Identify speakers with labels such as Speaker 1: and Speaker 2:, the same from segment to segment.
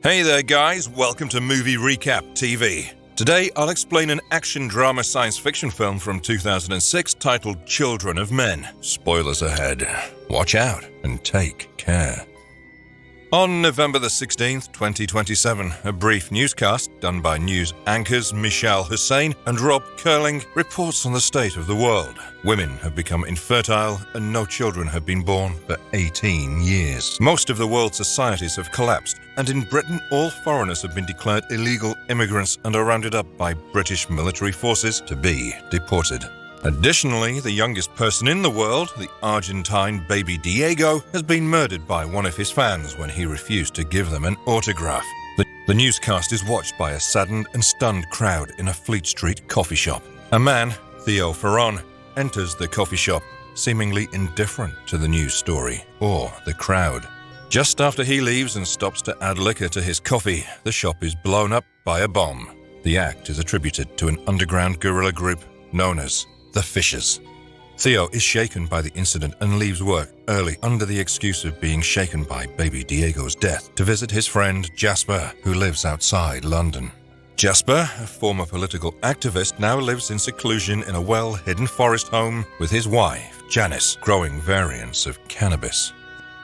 Speaker 1: Hey there guys, welcome to Movie Recap TV. Today I'll explain an action drama science fiction film from 2006 titled Children of Men. Spoilers ahead. Watch out and take care. On November the 16th, 2027, a brief newscast done by news anchors Michelle Hussein and Rob Curling reports on the state of the world. Women have become infertile and no children have been born for 18 years. Most of the world's societies have collapsed, and in Britain all foreigners have been declared illegal immigrants and are rounded up by British military forces to be deported. Additionally, the youngest person in the world, the Argentine baby Diego, has been murdered by one of his fans when he refused to give them an autograph. The newscast is watched by a saddened and stunned crowd in a Fleet Street coffee shop. A man, Theo Ferron, enters the coffee shop, seemingly indifferent to the news story or the crowd. Just after he leaves and stops to add liquor to his coffee, the shop is blown up by a bomb. The act is attributed to an underground guerrilla group known as the Fishers. Theo is shaken by the incident and leaves work early under the excuse of being shaken by baby Diego's death to visit his friend Jasper, who lives outside London. Jasper, a former political activist, now lives in seclusion in a well-hidden forest home with his wife, Janice, growing variants of cannabis.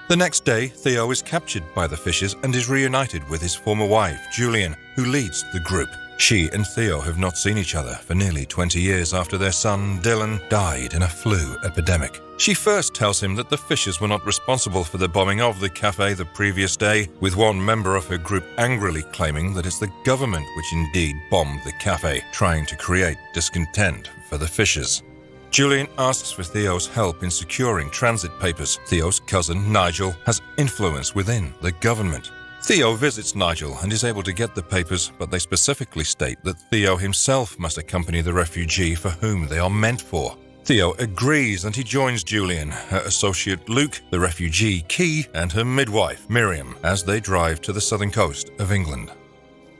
Speaker 1: The next day, Theo is captured by the Fishers and is reunited with his former wife, Julian, who leads the group. She and Theo have not seen each other for nearly 20 years after their son, Dylan, died in a flu epidemic. She first tells him that the Fishers were not responsible for the bombing of the cafe the previous day, with one member of her group angrily claiming that it's the government which indeed bombed the cafe, trying to create discontent for the Fishers. Julian asks for Theo's help in securing transit papers. Theo's cousin, Nigel, has influence within the government. Theo visits Nigel and is able to get the papers, but they specifically state that Theo himself must accompany the refugee for whom they are meant for. Theo agrees and he joins Julian, her associate Luke, the refugee Key, and her midwife Miriam as they drive to the southern coast of England.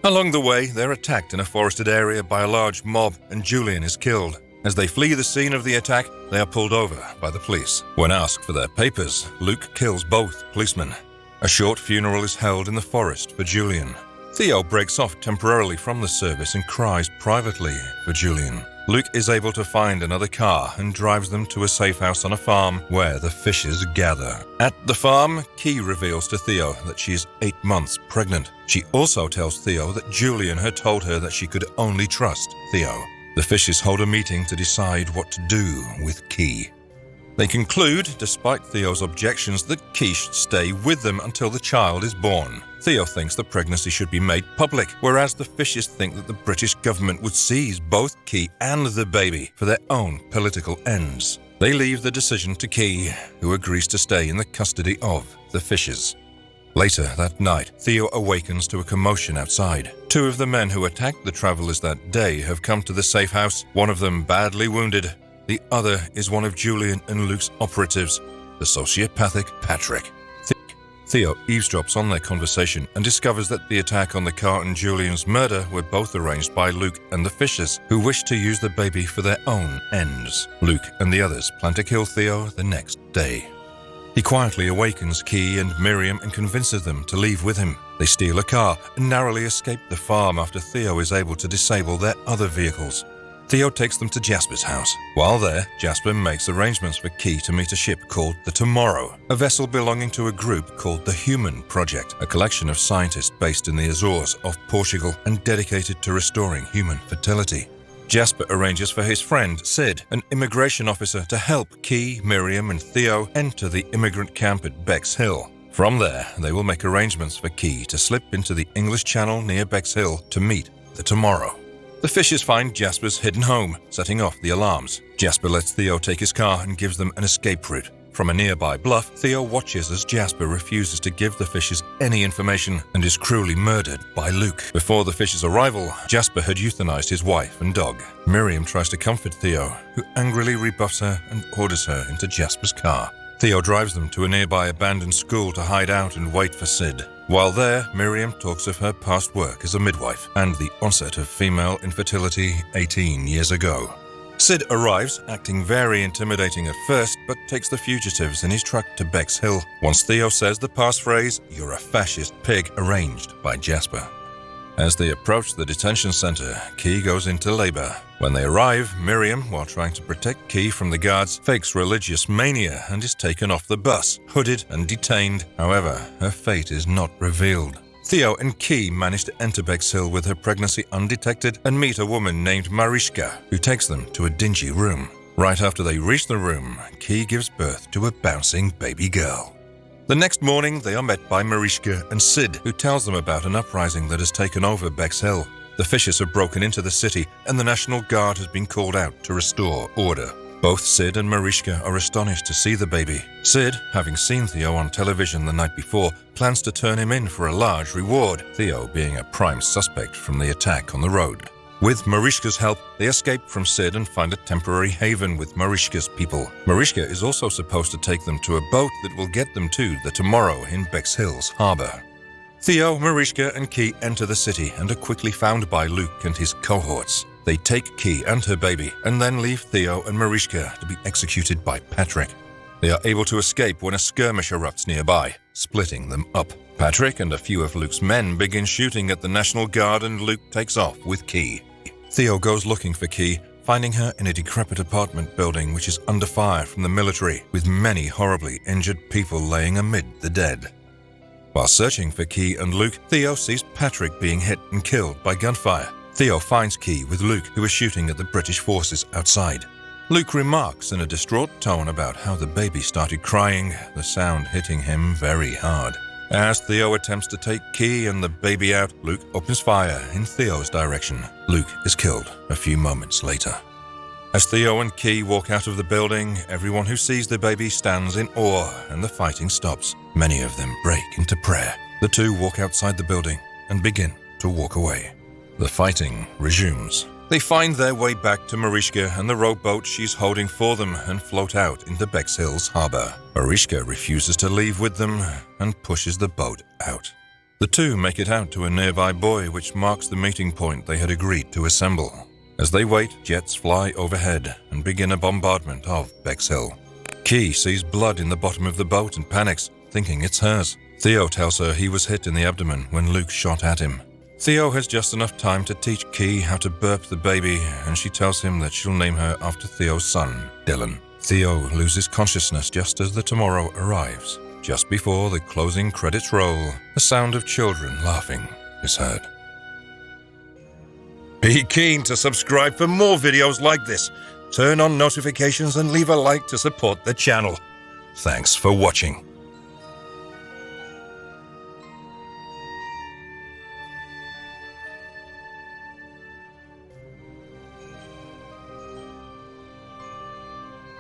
Speaker 1: Along the way, they're attacked in a forested area by a large mob and Julian is killed. As they flee the scene of the attack, they are pulled over by the police. When asked for their papers, Luke kills both policemen. A short funeral is held in the forest for Julian. Theo breaks off temporarily from the service and cries privately for Julian. Luke is able to find another car and drives them to a safe house on a farm where the Fishers gather. At the farm, Key reveals to Theo that she is 8 months pregnant. She also tells Theo that Julian had told her that she could only trust Theo. The Fishers hold a meeting to decide what to do with Key. They conclude, despite Theo's objections, that Key should stay with them until the child is born. Theo thinks the pregnancy should be made public, whereas the Fishers think that the British government would seize both Key and the baby for their own political ends. They leave the decision to Key, who agrees to stay in the custody of the Fishers. Later that night, Theo awakens to a commotion outside. 2 of the men who attacked the travelers that day have come to the safe house, one of them badly wounded. The other is one of Julian and Luke's operatives, the sociopathic Patrick. Theo eavesdrops on their conversation and discovers that the attack on the car and Julian's murder were both arranged by Luke and the Fishers, who wish to use the baby for their own ends. Luke and the others plan to kill Theo the next day. He quietly awakens Key and Miriam and convinces them to leave with him. They steal a car and narrowly escape the farm after Theo is able to disable their other vehicles. Theo takes them to Jasper's house. While there, Jasper makes arrangements for Key to meet a ship called the Tomorrow, a vessel belonging to a group called the Human Project, a collection of scientists based in the Azores off Portugal and dedicated to restoring human fertility. Jasper arranges for his friend, Sid, an immigration officer, to help Key, Miriam, and Theo enter the immigrant camp at Bexhill. From there, they will make arrangements for Key to slip into the English Channel near Bexhill to meet the Tomorrow. The Fishers find Jasper's hidden home, setting off the alarms. Jasper lets Theo take his car and gives them an escape route. From a nearby bluff, Theo watches as Jasper refuses to give the Fishers any information and is cruelly murdered by Luke. Before the Fishers' arrival, Jasper had euthanized his wife and dog. Miriam tries to comfort Theo, who angrily rebuffs her and orders her into Jasper's car. Theo drives them to a nearby abandoned school to hide out and wait for Sid. While there, Miriam talks of her past work as a midwife and the onset of female infertility 18 years ago. Sid arrives, acting very intimidating at first, but takes the fugitives in his truck to Bexhill. Once Theo says the passphrase, "You're a fascist pig," arranged by Jasper. As they approach the detention center, Key goes into labor. When they arrive, Miriam, while trying to protect Key from the guards, fakes religious mania and is taken off the bus, hooded and detained. However, her fate is not revealed. Theo and Key manage to enter Bexhill with her pregnancy undetected and meet a woman named Mariska, who takes them to a dingy room. Right after they reach the room, Key gives birth to a bouncing baby girl. The next morning, they are met by Mariska and Sid, who tells them about an uprising that has taken over Bexhill. The Fishers have broken into the city, and the National Guard has been called out to restore order. Both Sid and Mariska are astonished to see the baby. Sid, having seen Theo on television the night before, plans to turn him in for a large reward, Theo being a prime suspect from the attack on the road. With Mariska's help, they escape from Sid and find a temporary haven with Mariska's people. Mariska is also supposed to take them to a boat that will get them to the Tomorrow in Bexhill's harbor. Theo, Mariska, and Key enter the city and are quickly found by Luke and his cohorts. They take Key and her baby and then leave Theo and Mariska to be executed by Patrick. They are able to escape when a skirmish erupts nearby, splitting them up. Patrick and a few of Luke's men begin shooting at the National Guard and Luke takes off with Key. Theo goes looking for Key, finding her in a decrepit apartment building which is under fire from the military, with many horribly injured people laying amid the dead. While searching for Key and Luke, Theo sees Patrick being hit and killed by gunfire. Theo finds Key with Luke, who is shooting at the British forces outside. Luke remarks in a distraught tone about how the baby started crying, the sound hitting him very hard. As Theo attempts to take Key and the baby out, Luke opens fire in Theo's direction. Luke is killed a few moments later. As Theo and Key walk out of the building, everyone who sees the baby stands in awe and the fighting stops. Many of them break into prayer. The two walk outside the building and begin to walk away. The fighting resumes. They find their way back to Mariska and the rowboat she's holding for them and float out into Bexhill's harbor. Mariska refuses to leave with them and pushes the boat out. The two make it out to a nearby buoy which marks the meeting point they had agreed to assemble. As they wait, jets fly overhead and begin a bombardment of Bexhill. Key sees blood in the bottom of the boat and panics, thinking it's hers. Theo tells her he was hit in the abdomen when Luke shot at him. Theo has just enough time to teach Key how to burp the baby, and she tells him that she'll name her after Theo's son, Dylan. Theo loses consciousness just as the Tomorrow arrives. Just before the closing credits roll, the sound of children laughing is heard. Be keen to subscribe for more videos like this. Turn on notifications and leave a like to support the channel. Thanks for watching.